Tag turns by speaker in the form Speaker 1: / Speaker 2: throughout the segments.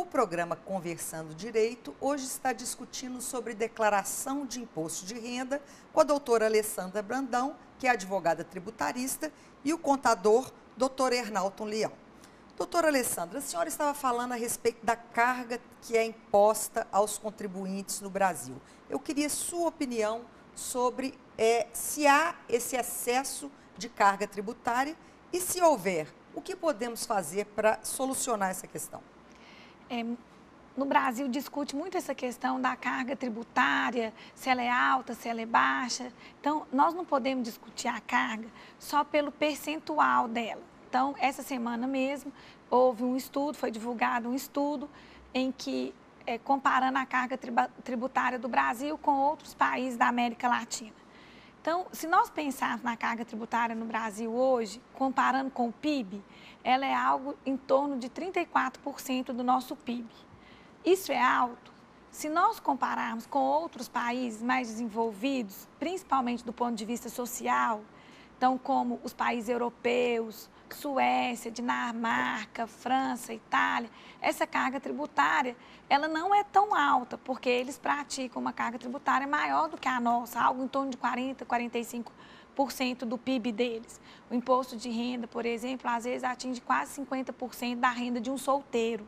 Speaker 1: O programa Conversando Direito hoje está discutindo sobre declaração de imposto de renda com a doutora Alessandra Brandão, que é advogada tributarista, e o contador, doutor Ernalton Leão. Doutora Alessandra, a senhora estava falando a respeito da carga que é imposta aos contribuintes no Brasil. Eu queria sua opinião sobre se há esse excesso de carga tributária e, se houver, o que podemos fazer para solucionar essa questão?
Speaker 2: No Brasil, discute muito essa questão da carga tributária, se ela é alta, se ela é baixa. Então, nós não podemos discutir a carga só pelo percentual dela. Então, essa semana mesmo, houve um estudo, foi divulgado um estudo em que, comparando a carga tributária do Brasil com outros países da América Latina. Então, se nós pensarmos na carga tributária no Brasil hoje, comparando com o PIB, ela é algo em torno de 34% do nosso PIB. Isso é alto? Se nós compararmos com outros países mais desenvolvidos, principalmente do ponto de vista social, então como os países europeus, Suécia, Dinamarca, França, Itália, essa carga tributária, ela não é tão alta, porque eles praticam uma carga tributária maior do que a nossa, algo em torno de 40%, 45% do PIB deles. O imposto de renda, por exemplo, às vezes atinge quase 50% da renda de um solteiro.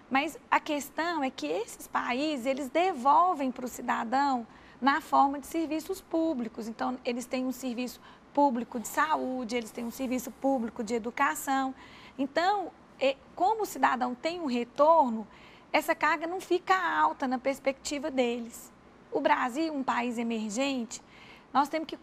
Speaker 2: Mas a questão é que esses países, eles devolvem para o cidadão na forma de serviços públicos. Então, eles têm um serviço público de saúde, eles têm um serviço público de educação. Então, como o cidadão tem um retorno, essa carga não fica alta na perspectiva deles. O Brasil, um país emergente, nós temos que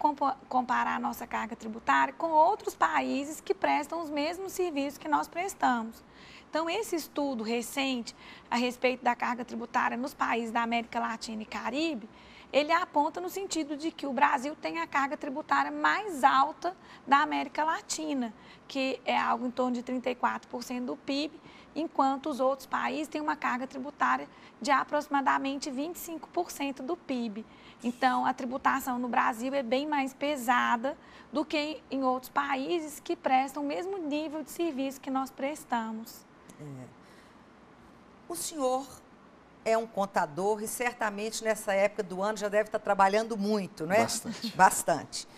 Speaker 2: comparar a nossa carga tributária com outros países que prestam os mesmos serviços que nós prestamos. Então, esse estudo recente a respeito da carga tributária nos países da América Latina e Caribe, ele aponta no sentido de que o Brasil tem a carga tributária mais alta da América Latina, que é algo em torno de 34% do PIB, enquanto os outros países têm uma carga tributária de aproximadamente 25% do PIB. Então, a tributação no Brasil é bem mais pesada do que em outros países que prestam o mesmo nível de serviço que nós prestamos.
Speaker 1: O senhor é um contador e certamente nessa época do ano já deve estar trabalhando muito, não é?
Speaker 3: Bastante.
Speaker 1: Bastante.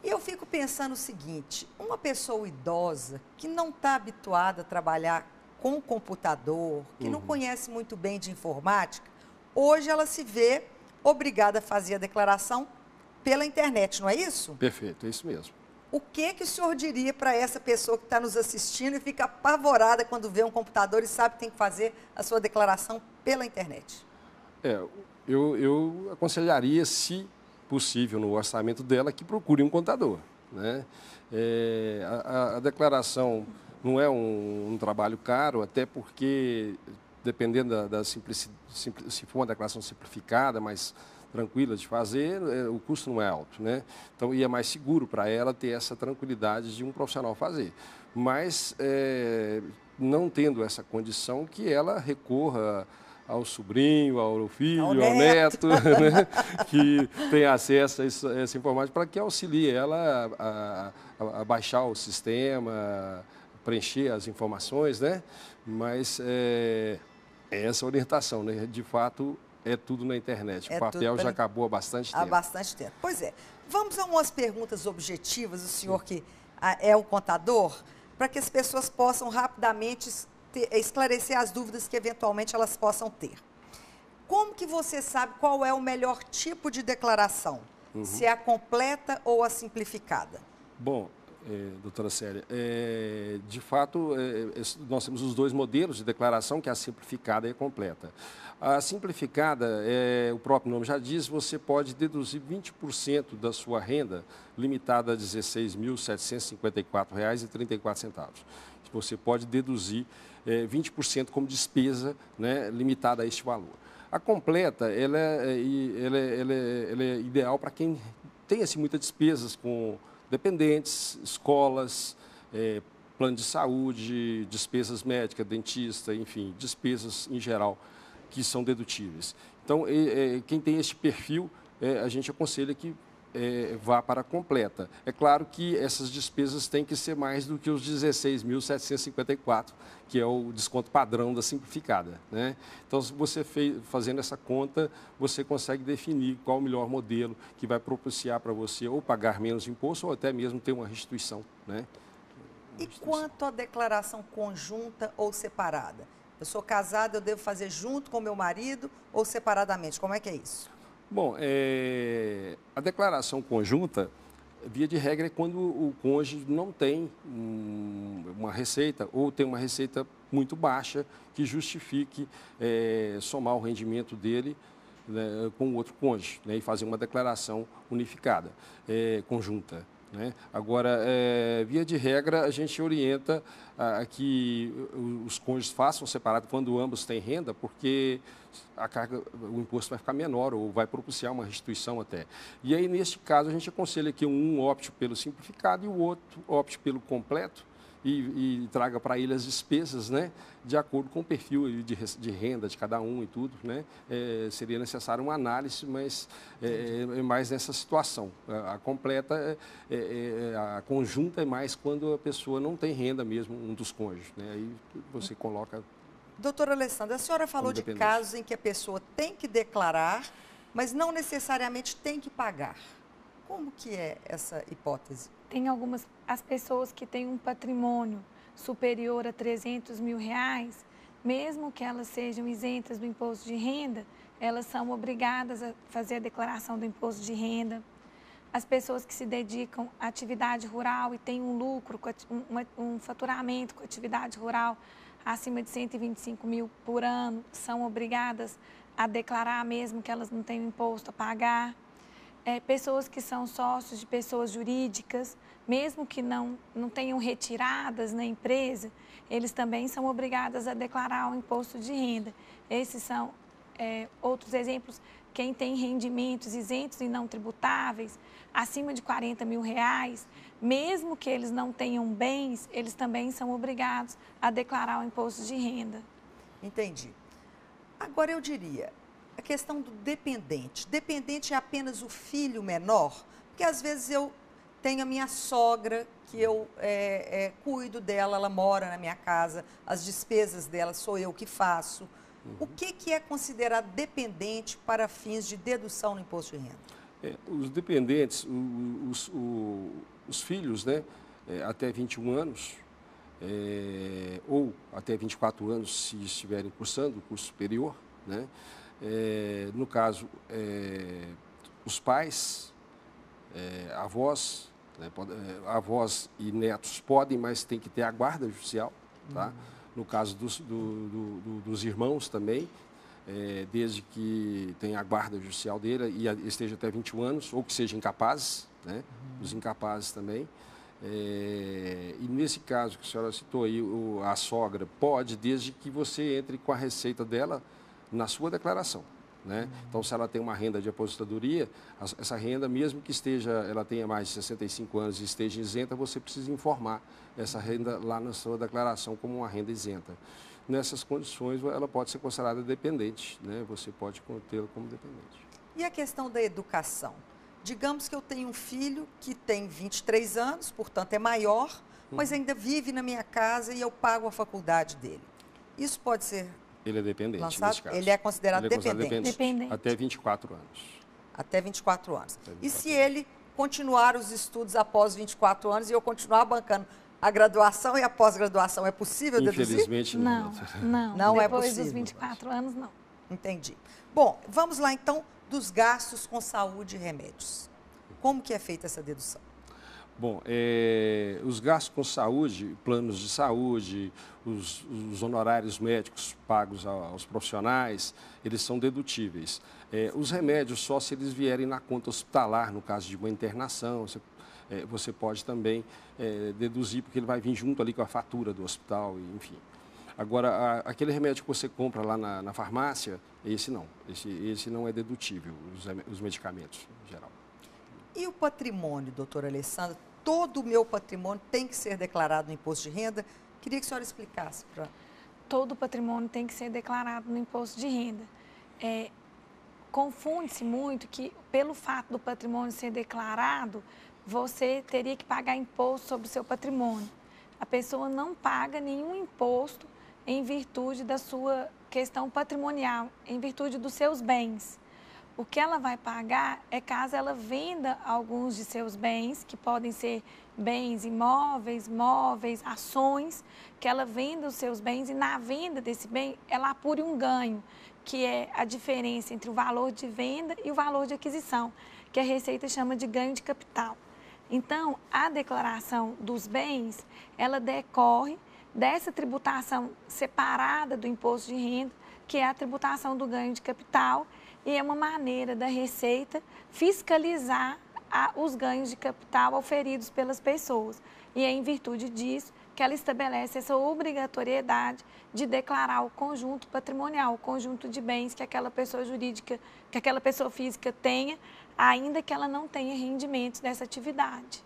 Speaker 1: E eu fico pensando o seguinte, uma pessoa idosa que não está habituada a trabalhar com computador, que não conhece muito bem de informática, hoje ela se vê obrigada a fazer a declaração pela internet, não é isso?
Speaker 3: Perfeito, é isso mesmo.
Speaker 1: O que o senhor diria para essa pessoa que está nos assistindo e fica apavorada quando vê um computador e sabe que tem que fazer a sua declaração pela internet?
Speaker 3: Eu aconselharia, se possível, no orçamento dela, que procure um contador, né? A declaração não é um trabalho caro, até porque, dependendo se for uma declaração simplificada, mas tranquila de fazer, o custo não é alto, né? Então, e é mais seguro para ela ter essa tranquilidade de um profissional fazer. Mas, não tendo essa condição, que ela recorra ao sobrinho, ao filho, ao neto, né? Que tem acesso a essa informação para que auxilie ela a baixar o sistema, preencher as informações, né? Mas essa orientação, né? De fato, é tudo na internet. O papel já acabou há bastante tempo.
Speaker 1: Há bastante tempo. Pois é. Vamos a umas perguntas objetivas, o senhor que é o contador, para que as pessoas possam rapidamente esclarecer as dúvidas que eventualmente elas possam ter. Como que você sabe qual é o melhor tipo de declaração? Se é a completa ou a simplificada?
Speaker 3: Bom, doutora Célia, de fato, nós temos os dois modelos de declaração, que é a simplificada e a completa. A simplificada, o próprio nome já diz, você pode deduzir 20% da sua renda, limitada a R$ 16.754,34. Você pode deduzir 20% como despesa, né, limitada a este valor. A completa, ela é ideal para quem tem assim, muitas despesas com dependentes, escolas, plano de saúde, despesas médicas, dentista, enfim, despesas em geral que são dedutíveis. Então, quem tem esse perfil, a gente aconselha que vá para a completa. É claro que essas despesas têm que ser mais do que os 16.754, que é o desconto padrão da simplificada, né? Então, se você fazendo essa conta, você consegue definir qual o melhor modelo que vai propiciar para você ou pagar menos imposto ou até mesmo ter uma restituição, né?
Speaker 1: E quanto à declaração conjunta ou separada? Eu sou casada, eu devo fazer junto com meu marido ou separadamente? Como é que é isso?
Speaker 3: Bom, a declaração conjunta, via de regra, é quando o cônjuge não tem uma receita ou tem uma receita muito baixa que justifique somar o rendimento dele, né, com o outro cônjuge, né, e fazer uma declaração unificada, conjunta, né? Agora, via de regra, a gente orienta a que os cônjuges façam separado quando ambos têm renda, porque a carga, o imposto vai ficar menor ou vai propiciar uma restituição até. E aí, neste caso, a gente aconselha que um opte pelo simplificado e o outro opte pelo completo e traga para ele as despesas, né, de acordo com o perfil de renda de cada um e tudo, né? Seria necessário uma análise, mas é mais nessa situação. A completa, a conjunta é mais quando a pessoa não tem renda mesmo, um dos cônjuges, né? Aí você coloca...
Speaker 1: Doutora Alessandra, a senhora falou de casos em que a pessoa tem que declarar, mas não necessariamente tem que pagar. Como que é essa hipótese?
Speaker 2: Tem as pessoas que têm um patrimônio superior a 300 mil reais, mesmo que elas sejam isentas do imposto de renda, elas são obrigadas a fazer a declaração do imposto de renda. As pessoas que se dedicam à atividade rural e têm um lucro, um faturamento com atividade rural acima de 125 mil por ano, são obrigadas a declarar mesmo que elas não tenham imposto a pagar. Pessoas que são sócios de pessoas jurídicas, mesmo que não tenham retiradas na empresa, eles também são obrigadas a declarar o imposto de renda. Esses são outros exemplos. Quem tem rendimentos isentos e não tributáveis, acima de 40 mil reais, mesmo que eles não tenham bens, eles também são obrigados a declarar o imposto de renda.
Speaker 1: Entendi. Agora eu diria, a questão do dependente. Dependente é apenas o filho menor? Porque às vezes eu tenho a minha sogra, que eu cuido dela, ela mora na minha casa, as despesas dela sou eu que faço. O que é considerado dependente para fins de dedução no imposto de renda?
Speaker 3: Os dependentes, os filhos, né, até 21 anos, ou até 24 anos, se estiverem cursando o curso superior, né? No caso, os pais, avós, né, avós e netos podem, mas tem que ter a guarda judicial, tá? No caso dos irmãos também, desde que tenha a guarda judicial dele e esteja até 21 anos, ou que sejam incapazes, né? Os incapazes também. E nesse caso que a senhora citou aí, a sogra pode, desde que você entre com a receita dela na sua declaração, né? Então, se ela tem uma renda de aposentadoria, essa renda, mesmo que ela tenha mais de 65 anos e esteja isenta, você precisa informar essa renda lá na sua declaração como uma renda isenta. Nessas condições, ela pode ser considerada dependente, né? Você pode tê-la como dependente.
Speaker 1: E a questão da educação? Digamos que eu tenho um filho que tem 23 anos, portanto é maior, mas ainda vive na minha casa e eu pago a faculdade dele. Isso pode ser...
Speaker 3: Ele é dependente,
Speaker 1: lançado?
Speaker 3: Nesse caso.
Speaker 1: Ele é considerado
Speaker 3: dependente.
Speaker 2: Dependente.
Speaker 3: Até 24 anos.
Speaker 1: Até 24 anos.
Speaker 3: Até 24
Speaker 1: e se ele continuar os estudos após 24 anos e eu continuar bancando a graduação e a pós-graduação, é possível deduzir?
Speaker 3: Infelizmente, não.
Speaker 1: Não é possível.
Speaker 2: Depois dos 24 anos, não.
Speaker 1: Entendi. Bom, vamos lá então dos gastos com saúde e remédios. Como que é feita essa dedução?
Speaker 3: Bom, os gastos com saúde, planos de saúde, os honorários médicos pagos aos profissionais, eles são dedutíveis. Os remédios, só se eles vierem na conta hospitalar, no caso de uma internação, você pode também deduzir, porque ele vai vir junto ali com a fatura do hospital, enfim. Agora, aquele remédio que você compra lá na farmácia, esse não. Esse não é dedutível, os medicamentos em geral.
Speaker 1: E o patrimônio, doutora Alessandra? Todo o meu patrimônio tem que ser declarado no imposto de renda? Queria que a senhora explicasse para...
Speaker 2: Todo o patrimônio tem que ser declarado no imposto de renda. confunde-se muito que, pelo fato do patrimônio ser declarado, você teria que pagar imposto sobre o seu patrimônio. A pessoa não paga nenhum imposto em virtude da sua questão patrimonial, em virtude dos seus bens. O que ela vai pagar é caso ela venda alguns de seus bens, que podem ser bens imóveis, móveis, ações, que ela venda os seus bens e na venda desse bem ela apure um ganho, que é a diferença entre o valor de venda e o valor de aquisição, que a Receita chama de ganho de capital. Então, a declaração dos bens, ela decorre dessa tributação separada do imposto de renda, que é a tributação do ganho de capital, e é uma maneira da Receita fiscalizar os ganhos de capital oferidos pelas pessoas. E é em virtude disso que ela estabelece essa obrigatoriedade de declarar o conjunto patrimonial, o conjunto de bens que aquela pessoa jurídica, que aquela pessoa física tenha, ainda que ela não tenha rendimentos dessa atividade.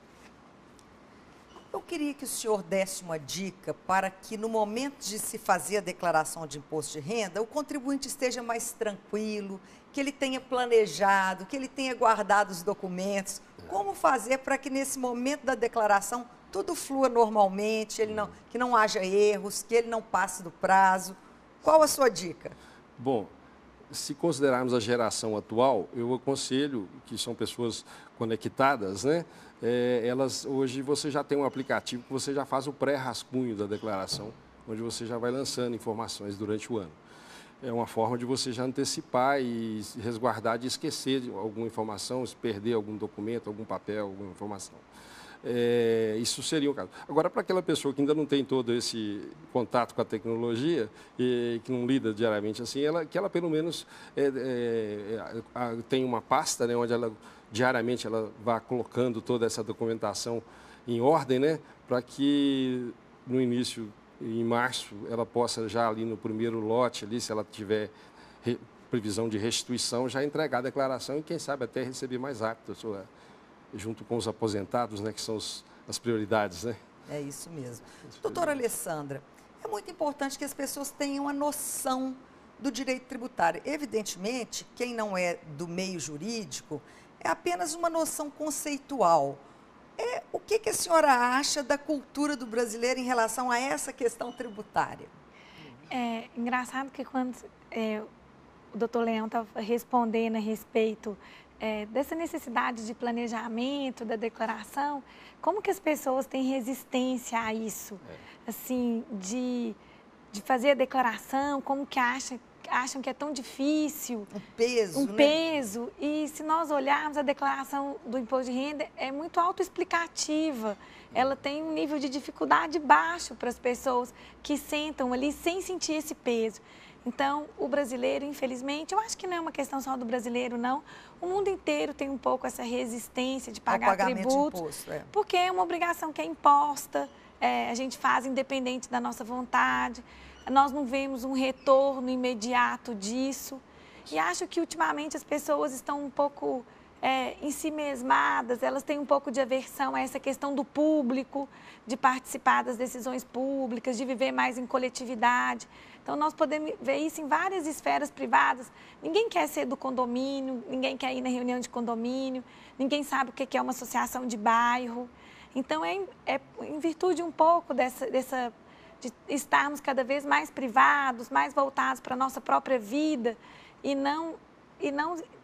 Speaker 1: Eu queria que o senhor desse uma dica para que no momento de se fazer a declaração de imposto de renda, o contribuinte esteja mais tranquilo, que ele tenha planejado, que ele tenha guardado os documentos. Como fazer para que nesse momento da declaração tudo flua normalmente, que não haja erros, que ele não passe do prazo? Qual a sua dica?
Speaker 3: Bom, se considerarmos a geração atual, eu aconselho, que são pessoas conectadas, né? Hoje você já tem um aplicativo que você já faz o pré-rascunho da declaração, onde você já vai lançando informações durante o ano. É uma forma de você já antecipar e resguardar de esquecer de alguma informação, se perder algum documento, algum papel, alguma informação. Isso seria o caso. Agora, para aquela pessoa que ainda não tem todo esse contato com a tecnologia e que não lida diariamente assim, que ela pelo menos tem uma pasta, né, onde ela diariamente ela vá colocando toda essa documentação em ordem, né, para que no início, em março, ela possa já ali no primeiro lote, ali, se ela tiver previsão de restituição, já entregar a declaração e quem sabe até receber mais rápido, junto com os aposentados, né, que são as prioridades, né?
Speaker 1: É isso mesmo. Doutora Alessandra, é muito importante que as pessoas tenham a noção do direito tributário. Evidentemente, quem não é do meio jurídico, é apenas uma noção conceitual. O que a senhora acha da cultura do brasileiro em relação a essa questão tributária?
Speaker 2: É engraçado que quando o doutor Leão estava respondendo a respeito dessa necessidade de planejamento, da declaração, como que as pessoas têm resistência a isso? Assim, de fazer a declaração, como que acham que é tão difícil.
Speaker 1: Um peso,
Speaker 2: peso. E se nós olharmos, a declaração do imposto de renda é muito autoexplicativa. Ela tem um nível de dificuldade baixo para as pessoas que sentam ali sem sentir esse peso. Então, o brasileiro, infelizmente, eu acho que não é uma questão só do brasileiro, não. O mundo inteiro tem um pouco essa resistência de pagar tributos,
Speaker 1: de imposto,
Speaker 2: porque é uma obrigação que é imposta, a gente faz independente da nossa vontade. Nós não vemos um retorno imediato disso. E acho que, ultimamente, as pessoas estão um pouco em si mesmadas, elas têm um pouco de aversão a essa questão do público, de participar das decisões públicas, de viver mais em coletividade. Então, nós podemos ver isso em várias esferas privadas. Ninguém quer ser do condomínio, ninguém quer ir na reunião de condomínio, ninguém sabe o que é uma associação de bairro. Então, é em virtude um pouco de estarmos cada vez mais privados, mais voltados para a nossa própria vida e não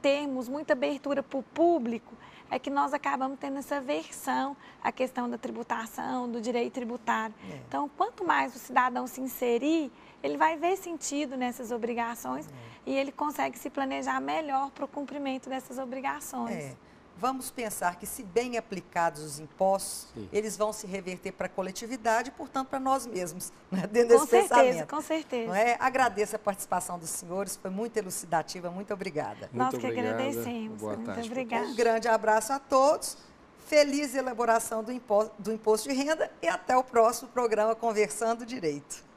Speaker 2: termos muita abertura para o público, é que nós acabamos tendo essa aversão à questão da tributação, do direito tributário. Então, quanto mais o cidadão se inserir, ele vai ver sentido nessas obrigações e ele consegue se planejar melhor para o cumprimento dessas obrigações.
Speaker 1: Vamos pensar que, se bem aplicados os impostos, eles vão se reverter para a coletividade e, portanto, para nós mesmos, né? Dentro desse pensamento.
Speaker 2: Com certeza.
Speaker 1: Não é? Agradeço a participação dos senhores, foi muito elucidativa, muito obrigada.
Speaker 2: Nós que agradecemos. Muito obrigada.
Speaker 1: Um grande abraço a todos, feliz elaboração do imposto de renda e até o próximo programa Conversando Direito.